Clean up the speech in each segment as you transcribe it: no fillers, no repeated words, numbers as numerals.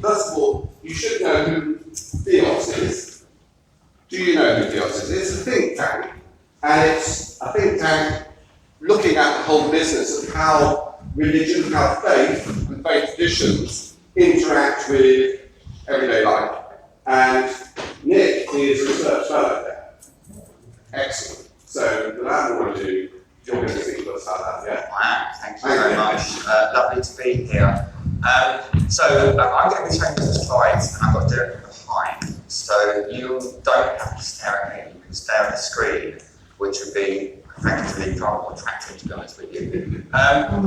First of all, you should know who Theos is. Do you know who Theos is? It's a think tank, and it's a think tank looking at the whole business of how religion, how faith and faith traditions interact with everyday life. And Nick is a research fellow there. Excellent. So, without more ado, you're going to speak to us about that, yeah? I am, thank you very much. Lovely to be here. I'm going to be showing you some slides, and I've got to do it behind. So you don't have to stare at me, you can stare at the screen, which would be effectively far more attractive, to be honest with you.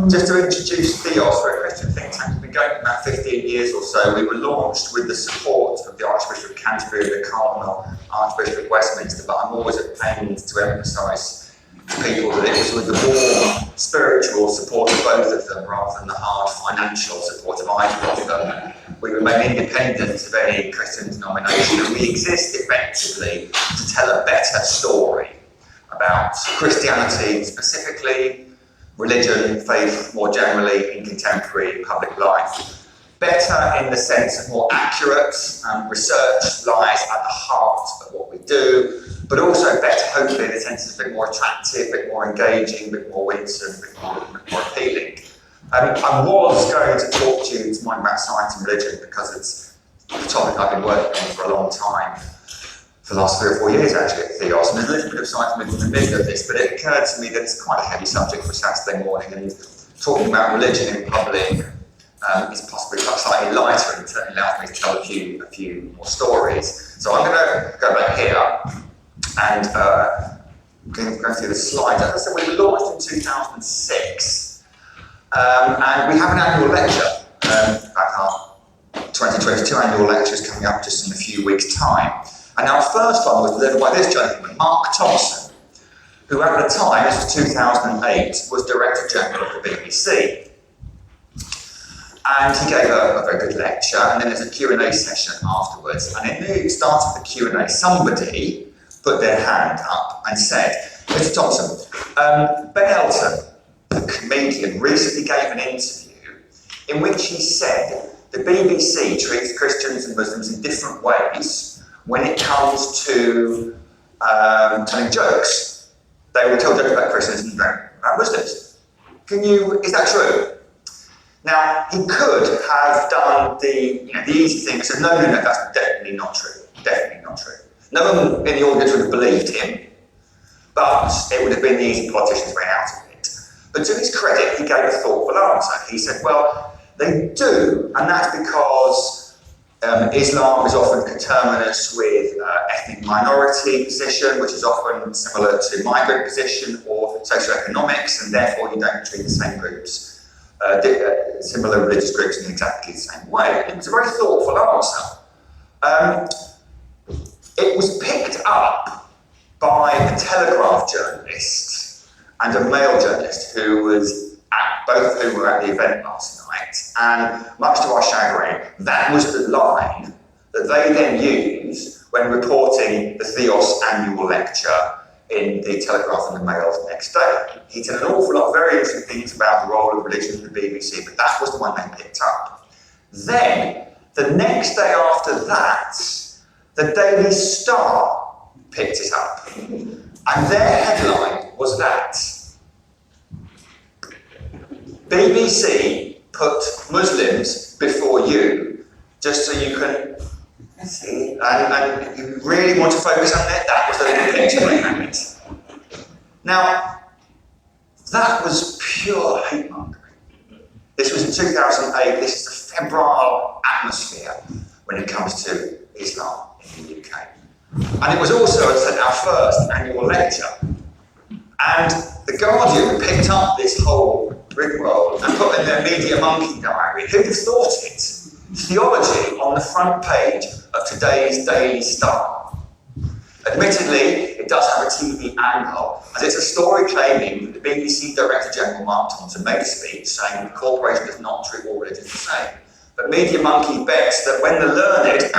Just to introduce Theos, we're a Christian think tank. We've been going for about 15 years or so. We were launched with the support of the Archbishop of Canterbury and the Cardinal Archbishop of Westminster, but I'm always at pains to emphasise to people that it was with the warm spiritual support of both of them rather than the hard financial support of either of them. We remain independent of any Christian denomination, and we exist effectively to tell a better story about Christianity specifically, religion, faith more generally in contemporary public life. Better in the sense of more accurate, research lies at the heart of what we do, but also better, hopefully, in the sense it's a bit more attractive, a bit more engaging, a bit more winsome, a bit more appealing. I was going to talk to you this morning about science and religion because it's a topic I've been working on for a long time, for the last 3 or 4 years actually at Theos, and there's a little bit of science in the middle of this, but it occurred to me that it's quite a heavy subject for Saturday morning, and talking about religion in public is possibly slightly lighter, and certainly allows me to tell a few more stories. So I'm going to go back here and go through the slides. As I said, we were launched in 2006, and we have an annual lecture. In fact, our 2022 annual lecture is coming up just in a few weeks' time. And our first one was delivered by this gentleman, Mark Thompson, who at the time, this was 2008, was Director General of the BBC. And he gave a very good lecture, and then there's a Q&A session afterwards. And in the start of the Q&A, somebody put their hand up and said, Mr. Thompson, Ben Elton, the comedian, recently gave an interview in which he said the BBC treats Christians and Muslims in different ways when it comes to telling jokes. They will tell jokes about Christians and about Muslims. Is that true? Now, he could have done the easy thing and said, no, that's definitely not true. Definitely not true. No one in the audience would have believed him, but it would have been the easy politician's way out of it. But to his credit, he gave a thoughtful answer. He said, well, they do, and that's because Islam is often coterminous with ethnic minority position, which is often similar to migrant position or socioeconomics, and therefore you don't treat the same groups, similar religious groups in exactly the same way. It was a very thoughtful answer. It was picked up by a Telegraph journalist and a Mail journalist both of whom were at the event last night, and much to our chagrin, that was the line that they then used when reporting the Theos annual lecture in the Telegraph and the Mail the next day. He said an awful lot of very interesting things about the role of religion in the BBC, but that was the one they picked up. Then, the next day after that, the Daily Star picked it up, and their headline was that BBC put Muslims before you, just so you can see, and you really want to focus on it, that was the little picture they had. Now, that was pure hate mongering. This was in 2008, this is the febrile atmosphere when it comes to Islam in the UK. And it was also, as I said, our first annual lecture. And the Guardian picked up this whole rigmarole and put in their Media Monkey diary. Who'd have thought it? Theology on the front page of today's Daily Star. Admittedly, it does have a TV angle, as it's a story claiming that the BBC Director General Mark Thompson made a speech saying the corporation does not treat all religions the same. But Media Monkey bets that when the learned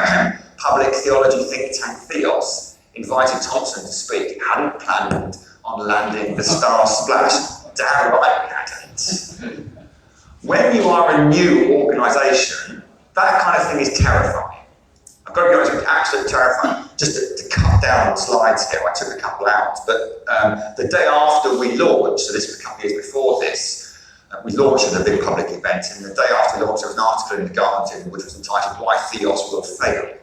public theology think tank Theos invited Thompson to speak, it hadn't planned on landing the star splash. Damn right we hadn't. When you are a new organisation, That kind of thing is terrifying. I've got to be honest with you, absolutely terrifying. Just to cut down the slides here, I took a couple out, but the day after we launched, so this was a couple of years before this, we launched at a big public event, and the day after we launched there was an article in The Guardian which was entitled "Why Theos Will Fail."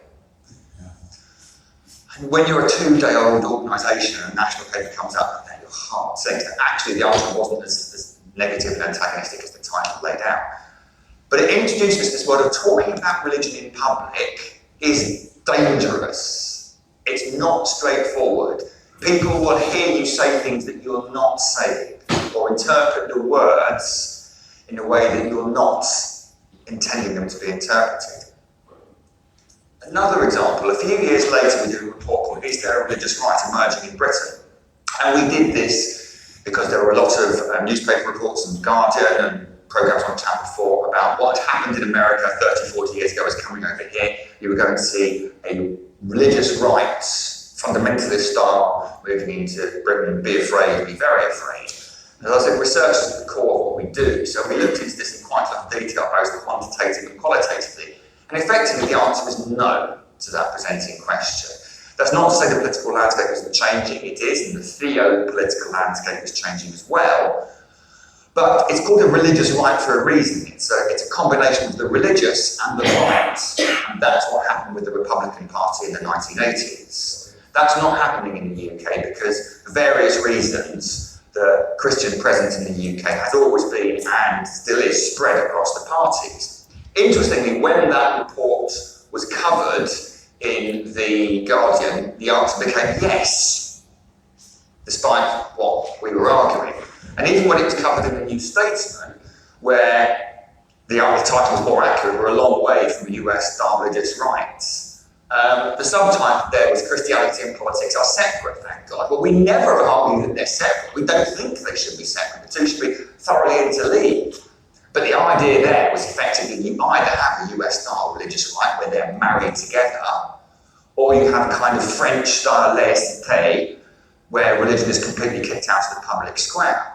And when you're a 2-day-old organisation and a national paper comes up, then your heart sinks. And actually the article wasn't as negative and antagonistic as the title laid out. But it introduced us to this world of talking about religion in public is dangerous. It's not straightforward. People will hear you say things that you're not saying, or interpret the words in a way that you're not intending them to be interpreted. Another example, a few years later we did a report called "Is There a Religious Right Emerging in Britain?" And we did this because there were a lot of newspaper reports and Guardian and programmes on Channel 4 about what had happened in America 30, 40 years ago was coming over here. You were going to see a religious rights, fundamentalist style moving into Britain, be afraid, be very afraid. And as I said, research is at the core of what we do. So we looked into this in quite a lot of detail, both quantitatively and qualitatively. And effectively the answer is no to that presenting question. That's not to say the political landscape isn't changing, it is, and the theo-political landscape is changing as well. But it's called a religious right for a reason. It's a combination of the religious and the right. And that's what happened with the Republican Party in the 1980s. That's not happening in the UK because for various reasons, the Christian presence in the UK has always been and still is spread across the parties. Interestingly, when that report was covered in The Guardian, the answer became yes, despite what we were arguing. And even when it was covered in The New Statesman, where the title was more accurate, we're a long way from US-style religious rights. The subtitle there was "Christianity and politics are separate, thank God." But we never argue that they're separate. We don't think they should be separate. The two should be thoroughly interleaved. But the idea there was effectively you either have a US-style religious right where they're married together, or you have a kind of French-style laïcité where religion is completely kicked out of the public square.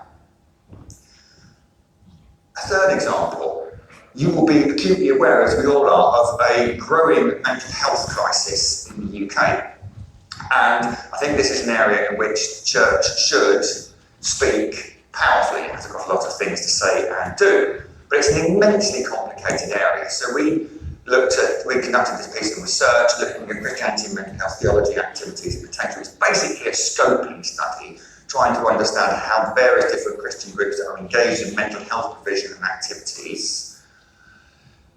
A third example, you will be acutely aware, as we all are, of a growing mental health crisis in the UK. And I think this is an area in which the church should speak powerfully. It has got a lot of things to say and do. But it's an immensely complicated area. So we conducted this piece of research looking at Christianity and mental health theology activities and potential. It's basically a scoping study trying to understand how various different Christian groups that are engaged in mental health provision and activities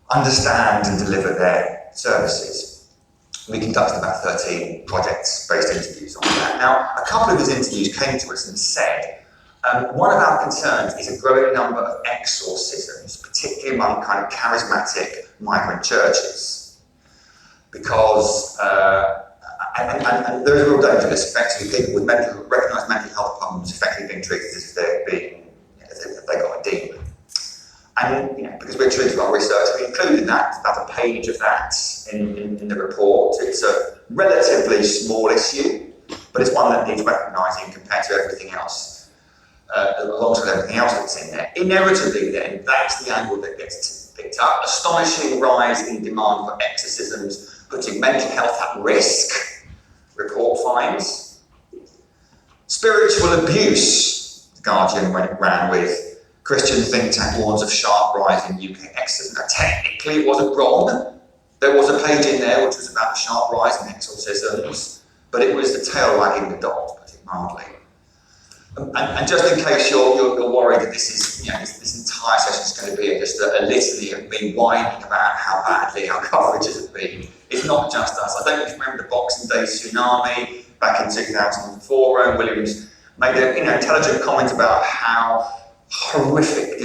understand and deliver their services. We conducted about 13 projects-based interviews on that. Now, a couple of these interviews came to us and said, one of our concerns is a growing number of exorcisms, particularly among kind of charismatic migrant churches. Because, and there is a real danger of this, effectively people with recognised mental health problems effectively being treated as if they got a demon. And because we're true to our research, we included that, about a page of that in the report. It's a relatively small issue, but it's one that needs recognising compared to everything else. Alongside everything else that's in there. Inevitably then, that's the angle that gets picked up. Astonishing rise in demand for exorcisms, putting mental health at risk, report finds. Spiritual abuse, The Guardian ran with. Christian think tank warns of sharp rise in UK exorcism. Now technically it wasn't wrong. There was a page in there which was about a sharp rise in exorcisms, but it was the tail wagging the dog, to put it mildly. And just in case you're worried that this is, this entire session is going to be just a litany of me whining about how badly our coverage has been, it's not just us. I don't know if you remember the Boxing Day tsunami back in 2004. Rowan Williams made an intelligent comment about how horrific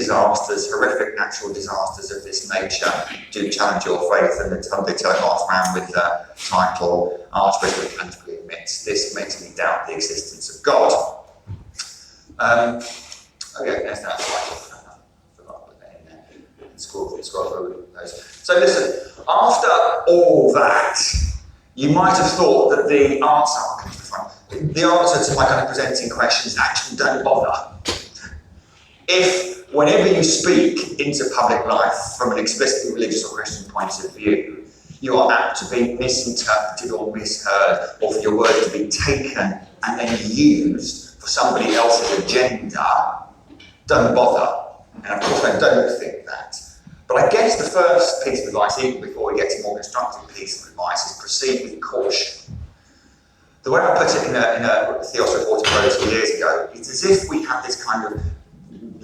natural disasters of this nature do challenge your faith, and the Sunday Telegraph ran with the title "Archbishop Canterbury admits this makes me doubt the existence of God." There's that slide. I forgot to put that in there. Scroll through those. So listen, after all that, you might have thought that the answer to my kind of presenting questions actually don't bother. If whenever you speak into public life from an explicitly religious or Christian point of view, you are apt to be misinterpreted or misheard, or for your words to be taken and then used for somebody else's agenda. Don't bother. And of course I don't think that. But I guess the first piece of advice, even before we get to a more constructive piece of advice, is proceed with caution. The way I put it in a Theos report I wrote 2 years ago, it's as if we have this kind of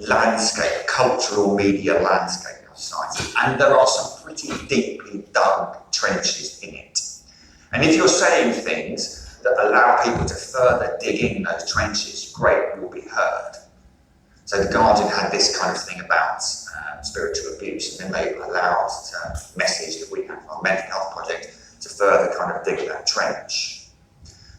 landscape, cultural media landscape of society, and there are some pretty deeply dug trenches in it. And if you're saying things that allow people to further dig in those trenches, great, you'll be heard. So The Guardian had this kind of thing about spiritual abuse, and then they allow us to message that we have our mental health project to further kind of dig that trench.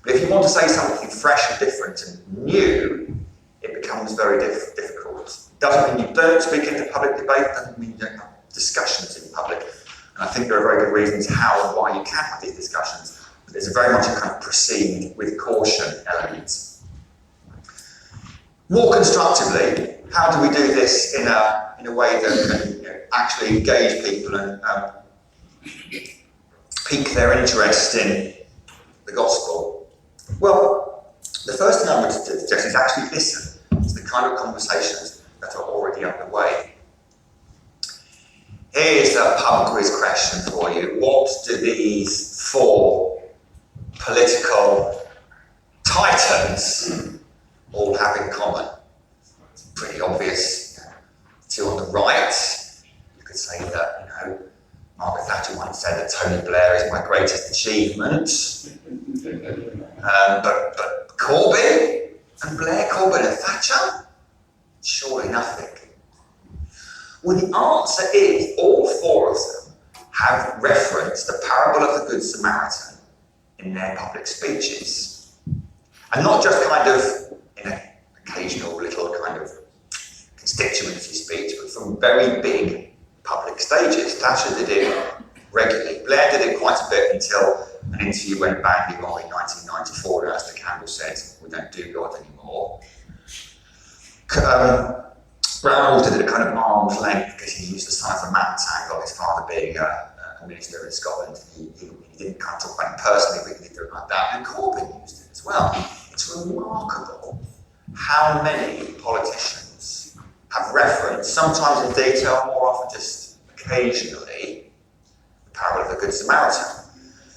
But if you want to say something fresh and different and new, it becomes very difficult. Doesn't mean you don't speak into public debate, doesn't mean you don't have discussions in public. And I think there are very good reasons how and why you can have these discussions, but there's very much a kind of proceed with caution element. More constructively, how do we do this in a way that can actually engage people and pique their interest in the gospel? Well, the first thing I would suggest is actually listen to the kind of conversations that are already underway. Here's a pub quiz question for you. What do these 4 political titans all have in common? It's pretty obvious. 2 on the right, you could say that, Margaret Thatcher once said that Tony Blair is my greatest achievement. But Corbyn and Blair, Corbyn and Thatcher? Surely nothing. Well, the answer is all 4 of them have referenced the parable of the Good Samaritan in their public speeches. And not just kind of in an occasional little kind of constituency speech, but from very big public stages. Thatcher did it regularly. Blair did it quite a bit until an interview went badly wrong in 1994, and as the candle said, we don't do God anymore. Brown Water did a kind of arm's length because he used the son of a man tangle, his father being a minister in Scotland. He didn't kind of talk about him personally, but he did do it like that. And Corbyn used it as well. It's remarkable how many politicians have referenced, sometimes in detail, more often just occasionally, the parable of the Good Samaritan.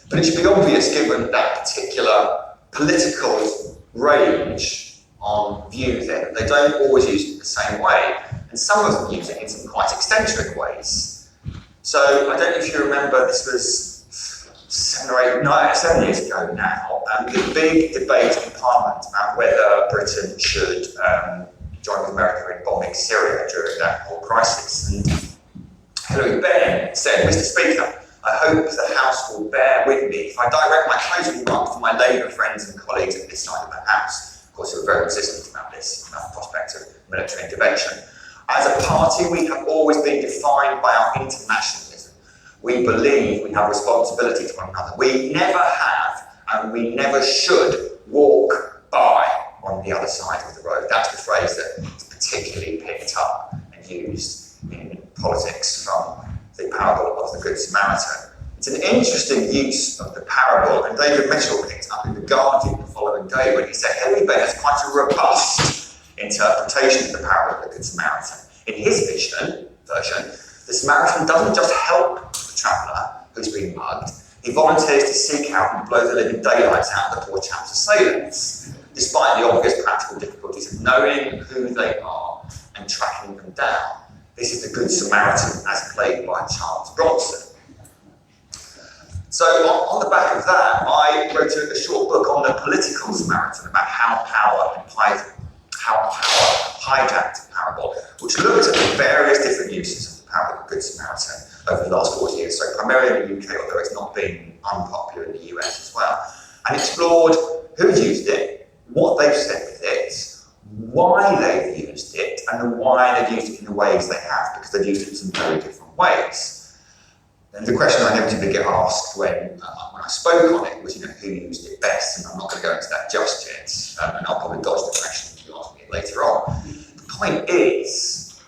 But it should be obvious, given that particular political range on view there, they don't always use it the same way, and some of them use it in some quite eccentric ways. So I don't know if you remember, this was 7 years ago now, the big debate in Parliament about whether Britain should join with America in bombing Syria during that whole crisis. And Hilary Benn said, "Mr. Speaker, I hope the House will bear with me if I direct my closing remarks to my Labour friends and colleagues at this side of the House." Of course, they were very resistant about this, about the prospect of military intervention. As a party, we have always been defined by our internationalism. We believe we have responsibility to one another. We never have, and we never should, walk by on the other side of the road. That's the phrase that is particularly picked up and used in politics from the parable of the Good Samaritan. It's an interesting use of the parable, and David Mitchell picked up in The Guardian the following day when he said Hilary Benn has quite a robust interpretation of the parable of the Good Samaritan. In his version, the Samaritan doesn't just help the traveller who's been mugged, he volunteers to seek out and blow the living daylights out of the poor chap's assailants, despite the obvious practical difficulties of knowing who they are and tracking them down. This is the Good Samaritan as played by Charles Bronson. So on the back of that, I wrote a short book on the political Samaritan about how power hijacked the parable, which looked at the various different uses of the parable of the Good Samaritan over the last 40 years, so primarily in the UK, although it's not been unpopular in the US as well, and explored who's used it, what they've said with it, why they've used it, and why they've used it in the ways they have, because they've used it in some very different ways. And the question I inevitably get asked when I spoke on it was, who used it best? And I'm not going to go into that just yet, and I'll probably dodge the question if you ask me later on. The point is,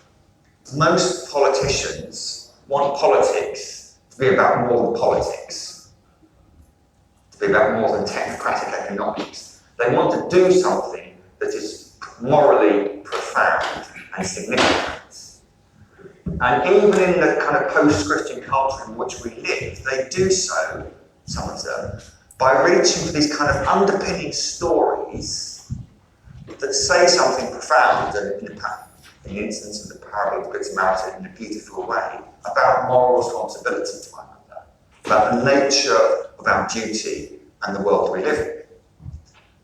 most politicians want politics to be about more than politics, to be about more than technocratic economics. They want to do something that is morally profound and significant. And even in the kind of post-Christian culture in which we live, they do so, some of them, by reaching for these kind of underpinning stories that say something profound, and in the instance of the parable of the Good Samaritan, in a beautiful way, about moral responsibility to one another, about the nature of our duty and the world we live in.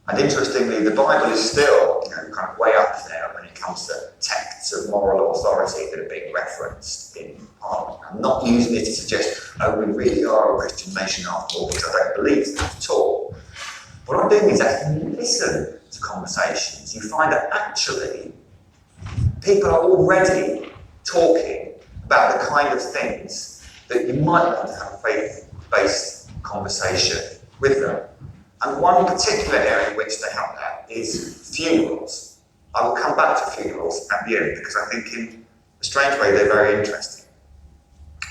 And interestingly, the Bible is still, kind of way up there when it comes to texts of moral authority that are being referenced in Parliament. I'm not using it to suggest, we really are a Christian nation after all, because I don't believe that at all. What I'm doing is actually listen to conversations. You find that actually people are already talking about the kind of things that you might want to have a faith-based conversation with them. And one particular area in which they have that is funerals. I will come back to funerals at the end because I think in a strange way they're very interesting.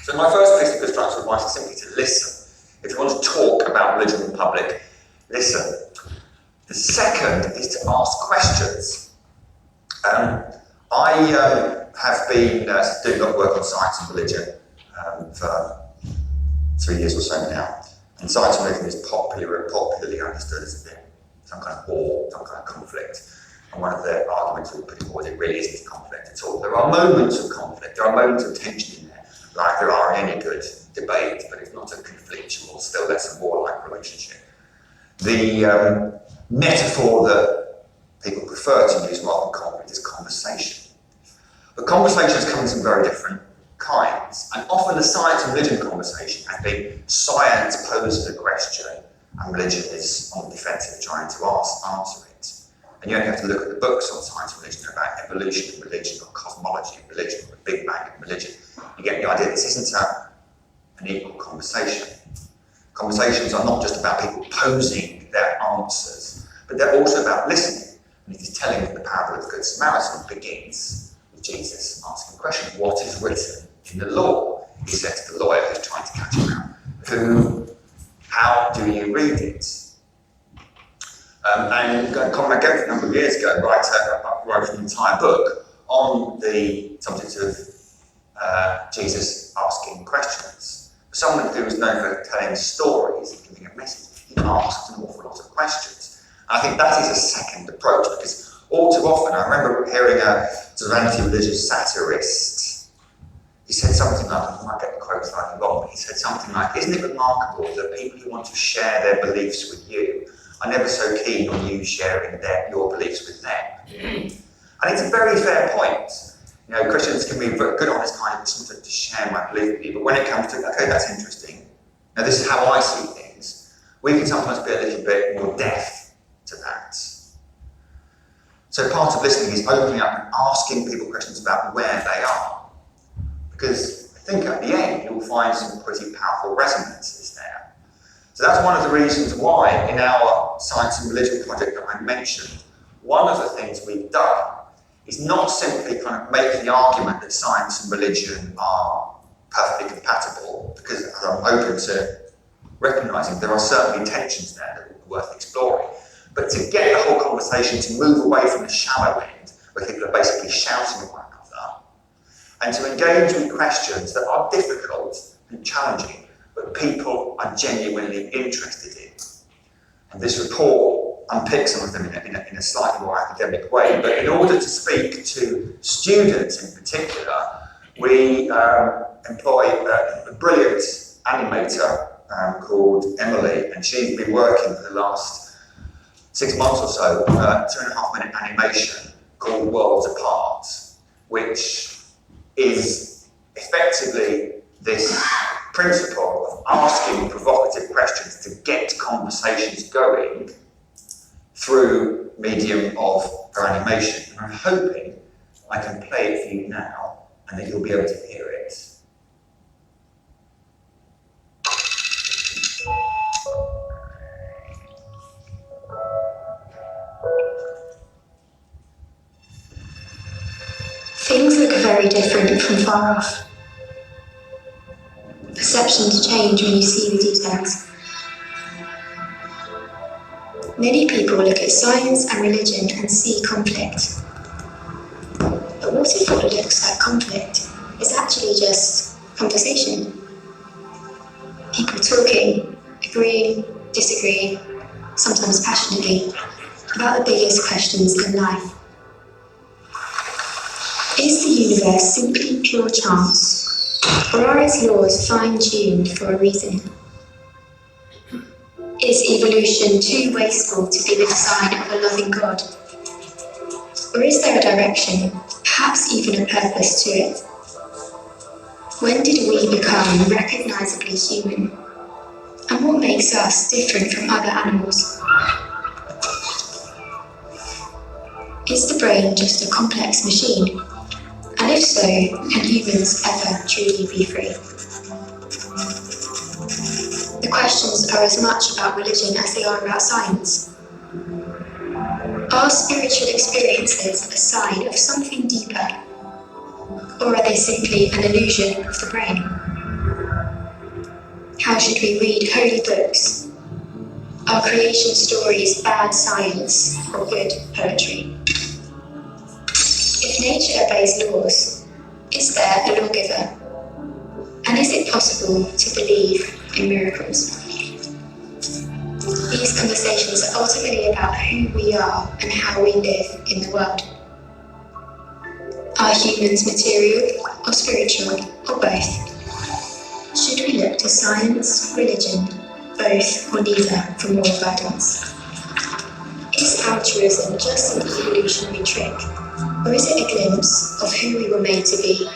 So my first piece of constructive advice is simply to listen. If you want to talk about religion in public, listen. The second is to ask questions. I have been doing a lot of work on science and religion for 3 years or so now. And science and religion is popularly understood as being some kind of war, some kind of conflict. And one of the arguments we put forward, it really isn't a conflict at all. There are moments of conflict, there are moments of tension in there, like there are in any good debate, but it's not a conflictual, still less a warlike relationship. The metaphor that people prefer to use rather than conflict is conversation. But conversations come in some very different kinds, and often the science and religion conversation has been science poses a question and religion is on the defensive trying to answer it. And you only have to look at the books on science and religion about evolution of religion or cosmology of religion or the Big Bang of religion. You get the idea this isn't an equal conversation. Conversations are not just about people posing their answers, but they're also about listening. And it is telling that the parable of the Good Samaritan begins with Jesus asking the question, what is written in the law? He said to the lawyer who's trying to catch him out, how do you read it? And Conrad Gary, a number of years ago, wrote an entire book on the subject of Jesus asking questions. For someone who was known for telling stories and giving a message, he asked an awful lot of questions. And I think that is a second approach, because all too often, I remember hearing a sort of anti-religious satirist. He said something like, I might get the quote slightly wrong, but he said something like, isn't it remarkable that people who want to share their beliefs with you are never so keen on you sharing your beliefs with them? And it's a very fair point. Christians can be good on this kind of something to share my belief with you, but when it comes to, okay, that's interesting. Now this is how I see things. We can sometimes be a little bit more deaf to that. So part of listening is opening up and asking people questions about where they are. Because I think at the end you'll find some pretty powerful resonances there. So that's one of the reasons why in our science and religion project that I mentioned, one of the things we've done is not simply kind of make the argument that science and religion are perfectly compatible, because I'm open to recognising there are certainly tensions there that are worth exploring, but to get the whole conversation to move away from the shallow end, where people are basically shouting at one another, and to engage with questions that are difficult and challenging, but people are genuinely interested in. And this report unpick some of them in a slightly more academic way, but in order to speak to students in particular, we employ a brilliant animator called Emily, and she's been working for the last 6 months or so on a 2.5-minute animation called Worlds Apart, which is effectively this principle of asking provocative questions to get conversations going through medium of her animation. And I'm hoping I can play it for you now and that you'll be able to hear it. Things look very very different from far off. Perceptions change when you see the details. Many people look at science and religion and see conflict. But what if what looks like conflict is actually just conversation? People talking, agreeing, disagreeing, sometimes passionately, about the biggest questions in life. Is the universe simply pure chance, or are its laws fine-tuned for a reason? Is evolution too wasteful to be the design of a loving God? Or is there a direction, perhaps even a purpose to it? When did we become recognisably human? And what makes us different from other animals? Is the brain just a complex machine? And if so, can humans ever truly be free? The questions are as much about religion as they are about science. Are spiritual experiences a sign of something deeper? Or are they simply an illusion of the brain? How should we read holy books? Are creation stories bad science or good poetry? If nature obeys laws, is there a lawgiver? And is it possible to believe in miracles? These conversations are ultimately about who we are and how we live in the world. Are humans material or spiritual, or both? Should we look to science, religion, both or neither for moral guidance? Is altruism just an evolutionary trick, or is it a glimpse of who we were made to be?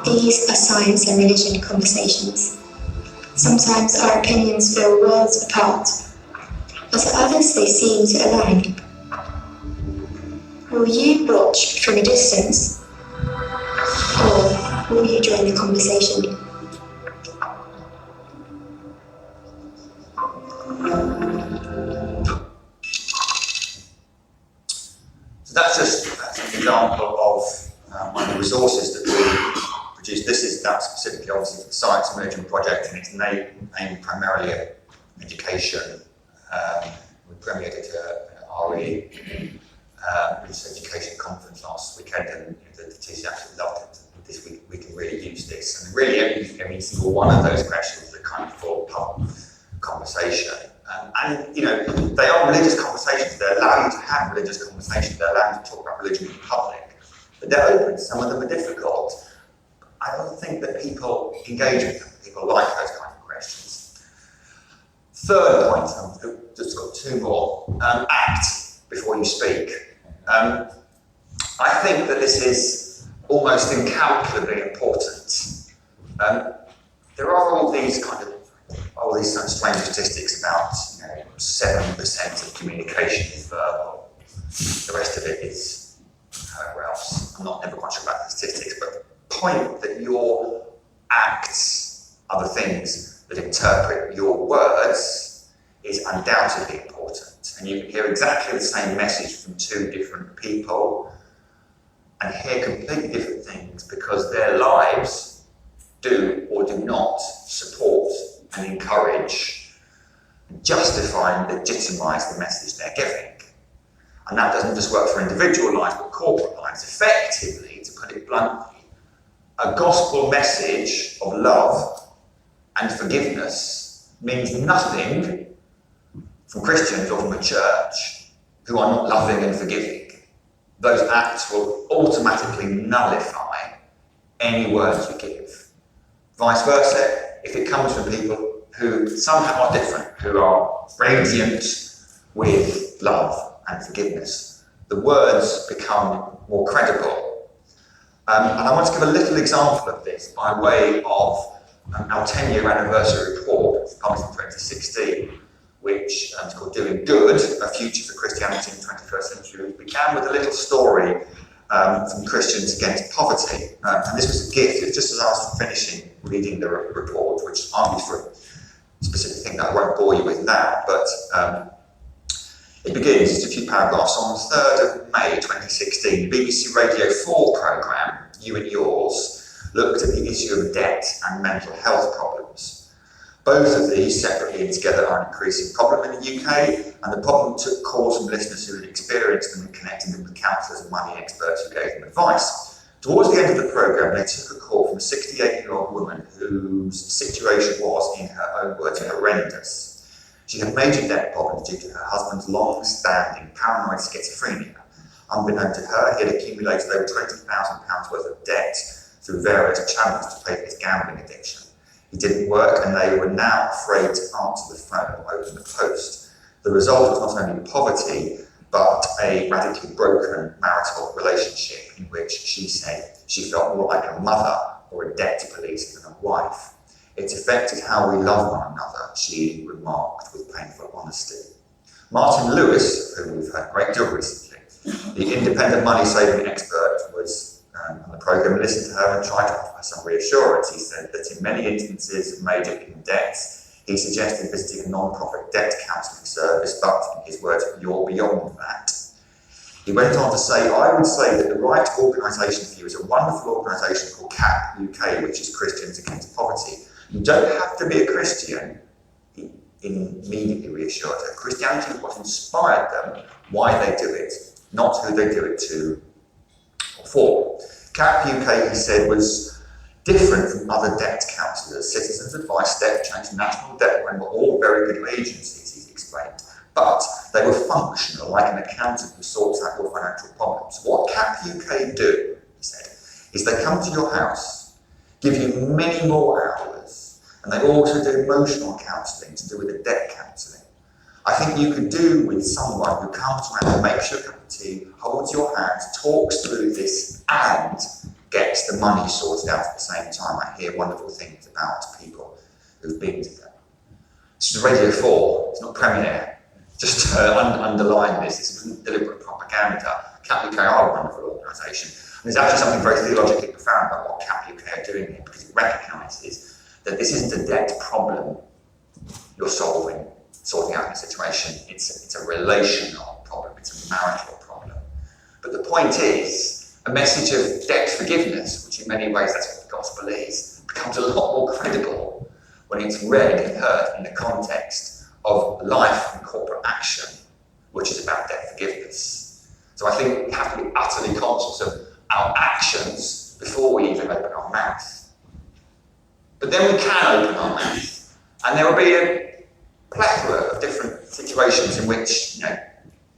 These are science and religion conversations. Sometimes our opinions feel worlds apart, but to others they seem to align. Will you watch from a distance, or will you join the conversation? So that's an example of one of the resources that we produced. That's specifically obviously for the Science Emerging Project, and it's aimed primarily at education. We premiered it at RE, this education conference last weekend, and the TC absolutely loved it. This week we can really use this, and really every single one of those questions that kind of form public conversation. And they are religious conversations. They allow you to have religious conversations. They allow you to talk about religion in public. But they're open. Some of them are difficult. I don't think that people engage with them. People like those kinds of questions. Third point, I've just got two more. Act before you speak. I think that this is almost incalculably important. There are all these strange statistics about 7% of communication is verbal. The rest of it is however else. I'm never quite sure about the statistics, but the point that your acts are the things that interpret your words is undoubtedly important. And you can hear exactly the same message from two different people and hear completely different things because their lives do or do not support and encourage, justify and legitimise the message they're giving. And that doesn't just work for individual lives, but corporate lives. Effectively, to put it bluntly, a gospel message of love and forgiveness means nothing from Christians or from a church who are not loving and forgiving. Those acts will automatically nullify any words you give. Vice versa, if it comes from people who somehow are different, who are radiant with love and forgiveness, the words become more credible. And I want to give a little example of this by way of our 10-year anniversary report, published in 2016, which is called Doing Good, A Future for Christianity in the 21st Century. It began with a little story from Christians Against Poverty. And this was a gift. It was just as I was finishing reading the report, which argues for a specific thing that I won't bore you with now, but It begins, just a few paragraphs, on the 3rd of May 2016, the BBC Radio 4 programme, You and Yours, looked at the issue of debt and mental health problems. Both of these, separately and together, are an increasing problem in the UK, and the problem took calls from listeners who had experienced them and connected them with counsellors and money experts who gave them advice. Towards the end of the programme, they took a call from a 68-year-old woman whose situation was, in her own words, horrendous. She had major debt problems due to her husband's long-standing paranoid schizophrenia. Unbeknown to her, he had accumulated over £20,000 worth of debt through various channels to pay for his gambling addiction. He didn't work, and they were now afraid to answer the phone or open the post. The result was not only poverty, but a radically broken marital relationship in which she said she felt more like a mother or a debt police than a wife. It's affected how we love one another, she remarked with painful honesty. Martin Lewis, whom we've heard a great deal recently, the independent money-saving expert, was on the programme, listened to her and tried to offer her some reassurance. He said that in many instances of major hidden debts, he suggested visiting a non-profit debt counselling service, but, in his words, you're beyond that. He went on to say, I would say that the right organisation for you is a wonderful organisation called CAP UK, which is Christians Against Poverty. You don't have to be a Christian, he immediately reassured her. Christianity is what inspired them, why they do it, not who they do it to or for. CAP UK, he said, was different from other debt counsellors. Citizens Advice, Debt Change, National Debt Line were all very good agencies, he explained. But they were functional, like an accountant who sorts out your financial problems. What CAP UK do, he said, is they come to your house, give you many more hours, and they also do emotional counselling to do with the debt counselling. I think you could do with someone who comes around, makes you a cup of tea, holds your hand, talks through this, and gets the money sorted out at the same time. I hear wonderful things about people who've been to them. This is Radio 4, it's not Premiere. Just to underline this isn't deliberate propaganda. CAP UK are a wonderful organisation. And there's actually something very theologically profound about what CAP UK are doing here, because it recognises that this isn't a debt problem you're sorting out in a situation. It's a relational problem, it's a marital problem. But the point is, a message of debt forgiveness, which in many ways that's what the gospel is, becomes a lot more credible when it's read and heard in the context of life and corporate action, which is about debt forgiveness. So I think we have to be utterly conscious of our actions before we even open our mouth. But then we can open our mouth, and there will be a plethora of different situations in which,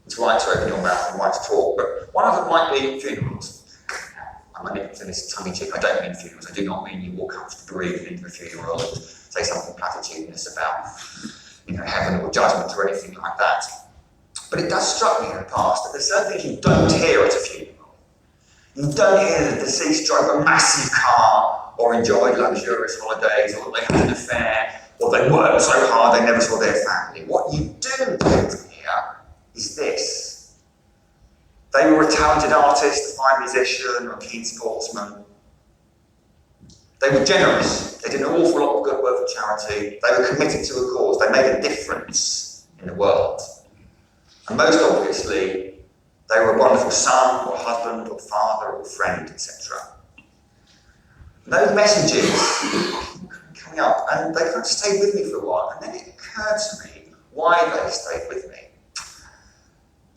it's right to open your mouth and right to talk, but one of them might be funerals. I'm only saying this tongue-in-cheek, I don't mean funerals, I do not mean you walk up to the bereaved into a funeral and say something platitudinous about heaven or judgment or anything like that. But it does struck me in the past that there's certain things you don't hear at a funeral. You don't hear the deceased drove a massive car, or enjoyed luxurious holidays, or they had an affair, or they worked so hard they never saw their family. What you do tend to hear is this. They were a talented artist, a fine musician, or a keen sportsman. They were generous. They did an awful lot of good work for charity. They were committed to a cause. They made a difference in the world. And most obviously, they were a wonderful son, or husband, or father, or friend, etc. Those messages coming up, and they kind of stayed with me for a while, and then it occurred to me why they stayed with me.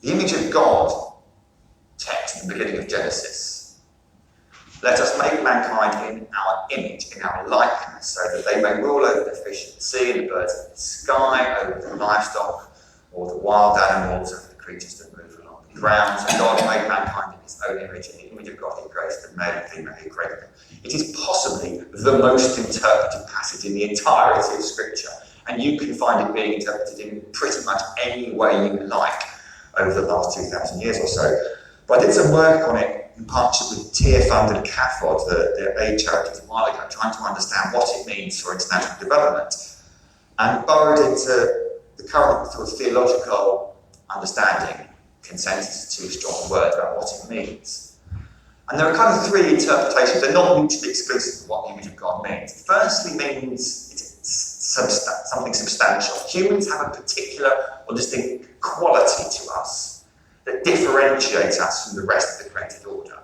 The image of God text in the beginning of Genesis. Let us make mankind in our image, in our likeness, so that they may rule over the fish of the sea and the birds of the sky, over the livestock, or the wild animals, over the creatures that move along the ground. So God made mankind in his own image, in the image of God he created them, male and female he created them. It is possibly the most interpreted passage in the entirety of Scripture, and you can find it being interpreted in pretty much any way you like over the last 2,000 years or so. But I did some work on it in partnership with Tearfund and CAFOD, the aid charities, a while ago, trying to understand what it means for international development, and burrowed into the current sort of theological understanding. Consensus is too strong a word about what it means. And there are kind of three interpretations. They're not mutually exclusive of what the image of God means. It firstly means it's something substantial. Humans have a particular or distinct quality to us that differentiates us from the rest of the created order.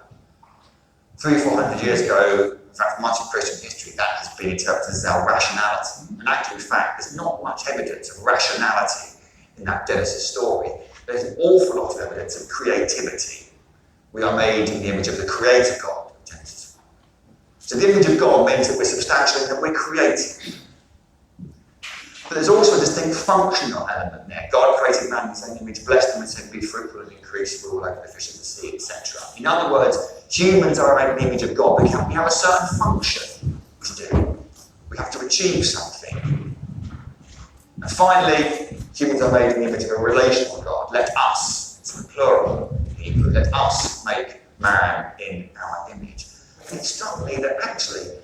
300 or 400 years ago, in fact, for much of Christian history, that has been interpreted as our rationality. And actually, in fact, there's not much evidence of rationality in that Genesis story. There's an awful lot of evidence of creativity. We are made in the image of the Creator God, Genesis 1. So the image of God means that we're substantial and that we're creative. But there's also a distinct functional element there. God created man in his own image, blessed them and said, be fruitful and increase, rule over the fish of the sea, etc. In other words, humans are made in the image of God because we have a certain function to do. We have to achieve something. And finally, humans are made in the image of a relational God. Let us, it's the plural in Hebrew, let us make man in our image. And it struck me that actually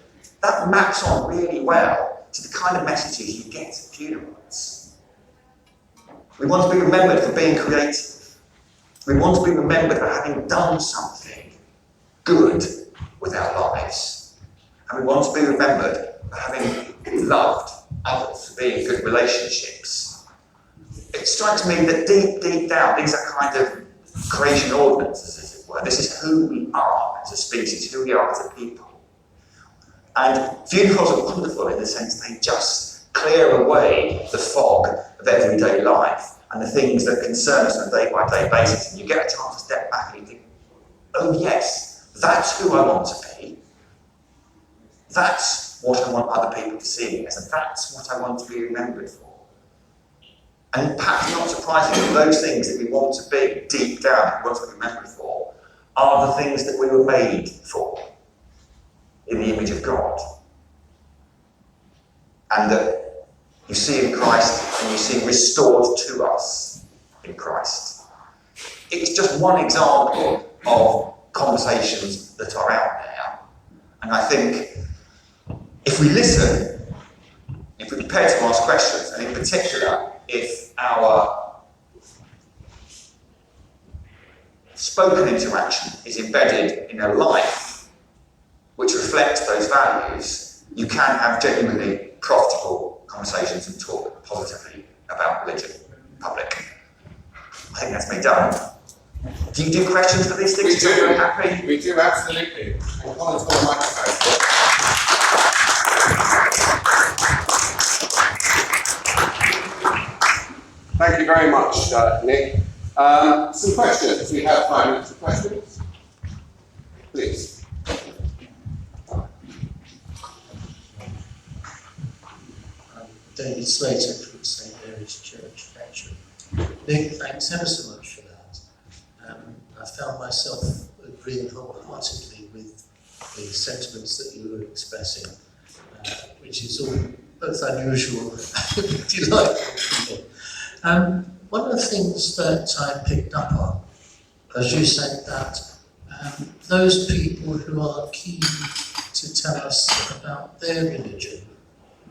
that maps on really well to the kind of messages you get at funerals. We want to be remembered for being creative. We want to be remembered for having done something good with our lives. And we want to be remembered for having loved others, for being in good relationships. It strikes me that deep down, these are kind of creation ordinances, as it were. This is who we are as a species, who we are as a people. And funerals are wonderful in the sense they just clear away the fog of everyday life and the things that concern us on a day-by-day basis. And you get a chance to step back and you think, oh yes, that's who I want to be. That's what I want other people to see me as, and that's what I want to be remembered for. And perhaps not surprisingly, those things that we want to be deep down, that we want to be remembered for, are the things that we were made for, in the image of God. And that you see in Christ and you see restored to us in Christ. It's just one example of conversations that are out there. And I think if we listen, if we prepare to ask questions, and in particular, if our spoken interaction is embedded in a life which reflects those values, you can have genuinely profitable conversations and talk positively about religion in public. I think that's me done. Do you do questions for these things? We do. Very happy? We do, absolutely. And Colin's got a microphone. Thank you very much, Nick. Some questions. We have 5 minutes for questions. Please. David Slater from St Mary's Church, Cambridge. Nick, thanks ever so much for that. I found myself agreeing wholeheartedly with the sentiments that you were expressing, which is all both unusual and delightful. One of the things that I picked up on, as you said, that those people who are keen to tell us about their religion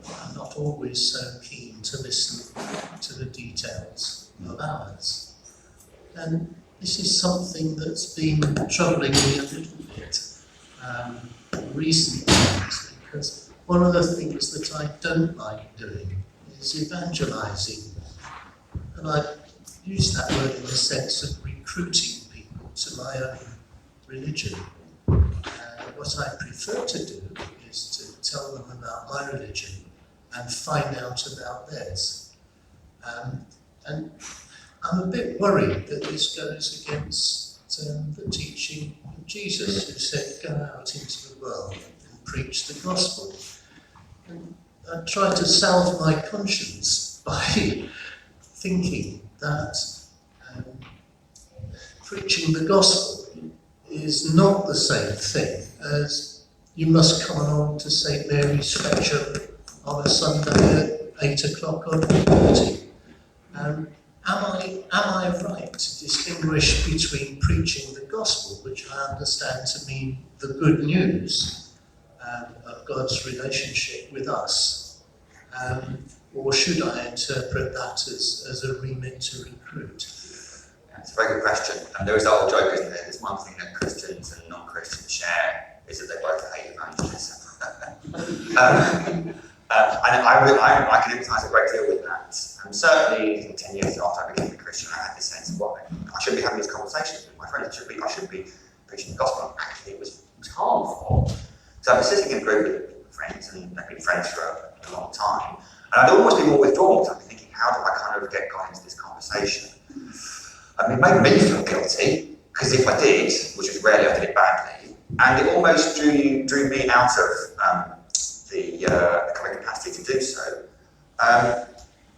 are not always so keen to listen to the details of ours. And this is something that's been troubling me a little bit recent times, because one of the things that I don't like doing is evangelizing. And I use that word in the sense of recruiting people to my own religion. What I prefer to do is to tell them about my religion and find out about theirs. And I'm a bit worried that this goes against the teaching of Jesus, who said, go out into the world and preach the gospel. And I try to salve my conscience by thinking that preaching the gospel is not the same thing as you must come along to St Mary's Fetcham on a Sunday at 8 o'clock on Friday. Am I right to distinguish between preaching the gospel, which I understand to mean the good news of God's relationship with us, or should I interpret that as a remit to recruit? It's a very good question. And there is that old joke, isn't there? There's one thing that Christians and non-Christians share, is that they both hate evangelism. And I can empathise a great deal with that. And certainly in 10 years after I became a Christian, I had this sense of, well, I shouldn't be having these conversations with my friends. I should be preaching the gospel. Actually, it was harmful. So I've been sitting in a group with friends, and I've been friends for a long time. And I'd almost be more withdrawn, because I'd be thinking, how do I kind of get got into this conversation? I mean, it made me feel guilty, because if I did, which was rarely, I did it badly, and it almost drew me out of the kind of capacity to do so.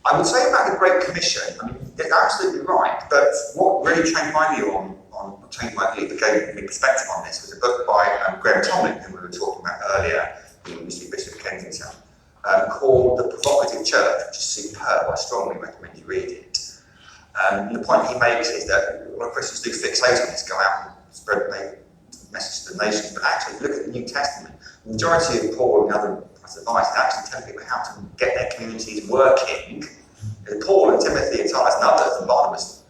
I would say about the Great Commission, I mean, they're absolutely right, but what really changed my view that gave me perspective on this was a book by Graham Tomlin, who we were talking about earlier, who used to be Bishop of Kensington, called The Provocative Church, which is superb. I strongly recommend you read it. And the point he makes is that a lot of Christians do fixate on this, go out and spread the message to the nations, but actually, if you look at the New Testament, the majority of Paul and other advice is actually telling people how to get their communities working. Paul and Timothy and Titus and others and Barnabas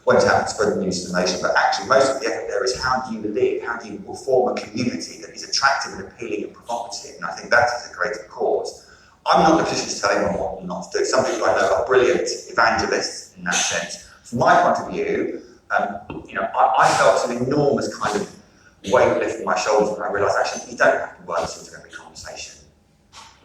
went out and spread the news to the nation, but actually most of the effort there is how do you live, how do you form a community that is attractive and appealing and provocative, and I think that is a greater cause. I'm not in a position to tell anyone what not to do. Some people I know are brilliant evangelists in that sense. From my point of view, I felt an enormous kind of weight lifting my shoulders when I realised actually you don't have to work into every conversation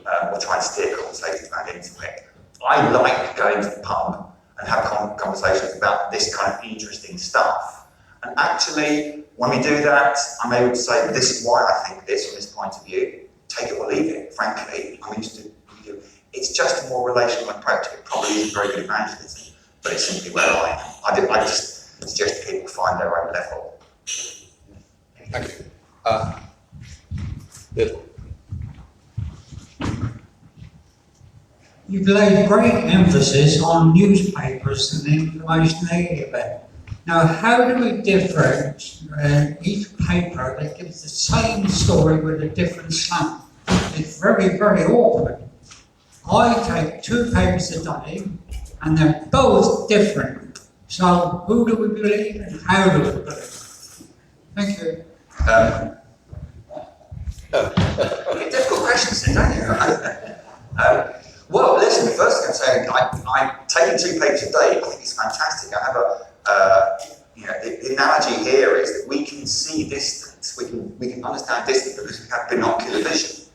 or try and steer conversations back into it. I like going to the pub and have conversations about this kind of interesting stuff. And actually, when we do that, I'm able to say, this is why I think this from this point of view. Take it or leave it, frankly. I'm used to it. It's just a more relational approach. It probably isn't very good evangelism, but it's simply where I am. I just suggest people find their own level. Thank you. Bill. You've laid great emphasis on newspapers and the information they give out. Now, how do we differentiate each paper that gives the same story with a different slant? It's very, very awkward. I take 2 papers a day, and they're both different. So, who do we believe and how do we believe? Thank you. Difficult questions, don't you? Well, listen, first I'm saying I'm taking 2 papers a day. I think it's fantastic. I have the analogy here is that we can see distance. We can understand distance because we have binocular vision.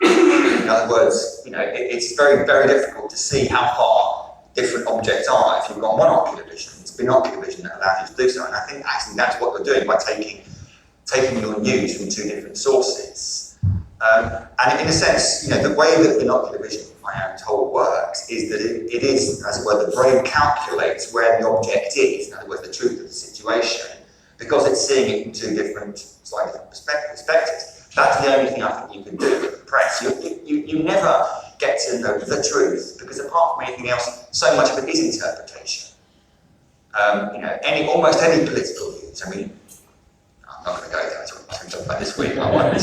In other words, it's very, very difficult to see how far different objects are if you've got monocular vision. It's binocular vision that allows you to do so. And I think actually that's what we're doing by taking your news from 2 different sources. And in a sense, the way that binocular vision, I am told, works is that it is, as it were, the brain calculates where the object is, in other words, the truth of the situation, because it's seeing it from 2 different, slightly different perspectives. That's the only thing I think you can do with the press. You never get to know the truth, because apart from anything else, so much of it is interpretation. Almost any political views. I mean, I'm not going to go there. I can talk about this week. I won't.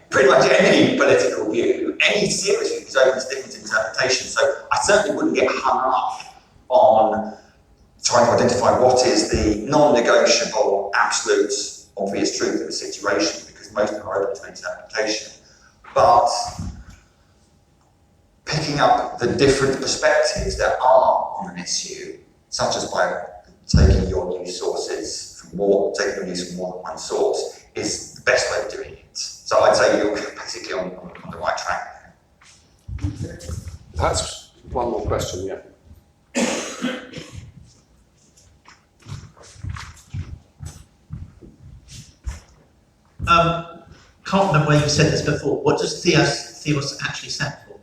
Pretty much any political view, any serious view is open to different interpretations. So I certainly wouldn't get hung up on trying to identify what is the non-negotiable, absolute, obvious truth of the situation, because most of them are open to interpretation. But picking up the different perspectives that are on an issue, such as by taking your news sources from more than one source, is the best way of doing it. So I'd say you're basically on the right track. That's one more question, yeah. Can't remember where you said this before. What does Theos actually stand for?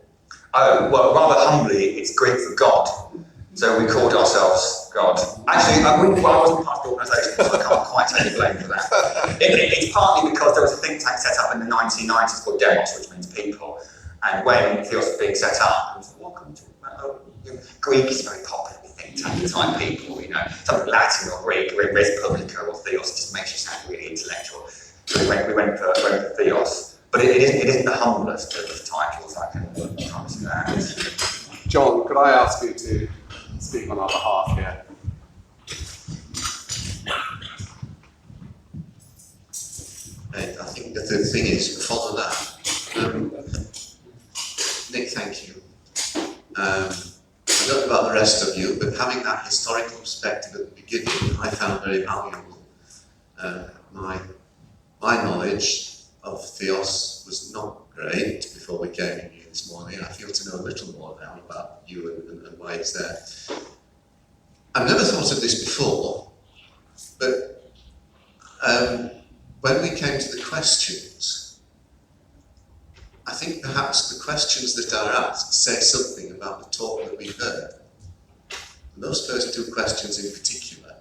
Oh, well, rather humbly, it's Greek for God. So we called ourselves God. Actually, I wasn't part of the organisation, so I can't quite take the blame for that. It's partly because there was a think tank set up in the 1990s called Demos, which means people. And when Theos was being set up, I was like, welcome to Greek is very popular with think tank type people, something Latin or Greek, or Res Publica or Theos, it just makes you sound really intellectual. So we went for Theos. But it isn't the humblest of titles, I can promise you that. John, could I ask you to speak on our behalf here? I think the thing is, follow that. Nick, thank you. having that historical perspective at the beginning, I found very valuable. My knowledge of Theos was not great before we came in here this morning. I feel to know a little more now about you and why it's there. I've never thought of this before, but when we came to the questions, I think perhaps the questions that are asked say something about the talk that we heard. And those first two questions in particular,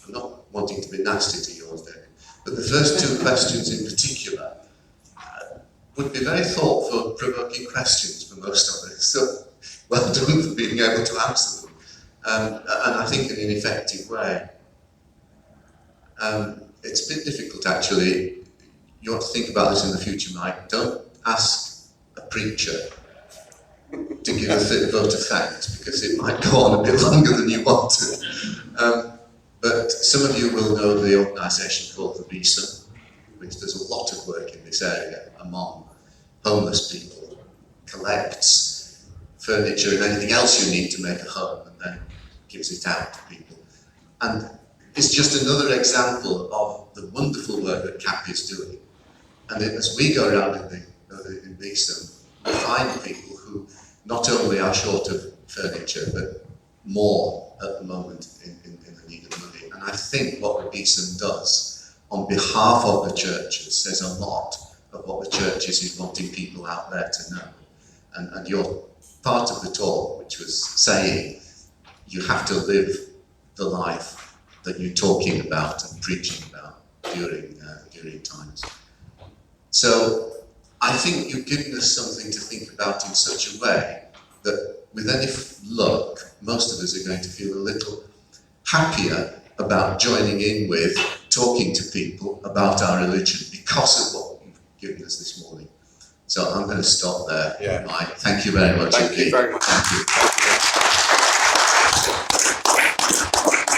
I'm not wanting to be nasty to yours, David, but the first two questions in particular would be very thoughtful, provoking questions for most of us. So well done for being able to answer them, and I think in an effective way. It's a bit difficult actually. You ought to think about this in the future, Mike. Don't ask a preacher to give a vote of thanks, because it might go on a bit longer than you want to. But some of you will know the organisation called the BSOM, which does a lot of work in this area among homeless people, collects furniture and anything else you need to make a home, and then gives it out to people. And it's just another example of the wonderful work that CAP is doing. And as we go around in BSOM, we find people who not only are short of furniture, but more at the moment in the need of money. And I think what the BSOM does on behalf of the churches says a lot of what the churches is wanting people out there to know. And your part of the talk, which was saying you have to live the life that you're talking about and preaching about during times. So I think you've given us something to think about in such a way that with any luck, most of us are going to feel a little happier about joining in with talking to people about our religion because of what you've given us this morning. So I'm going to stop there, Yeah. Mike. Thank you very much. Thank you very much. Thank you.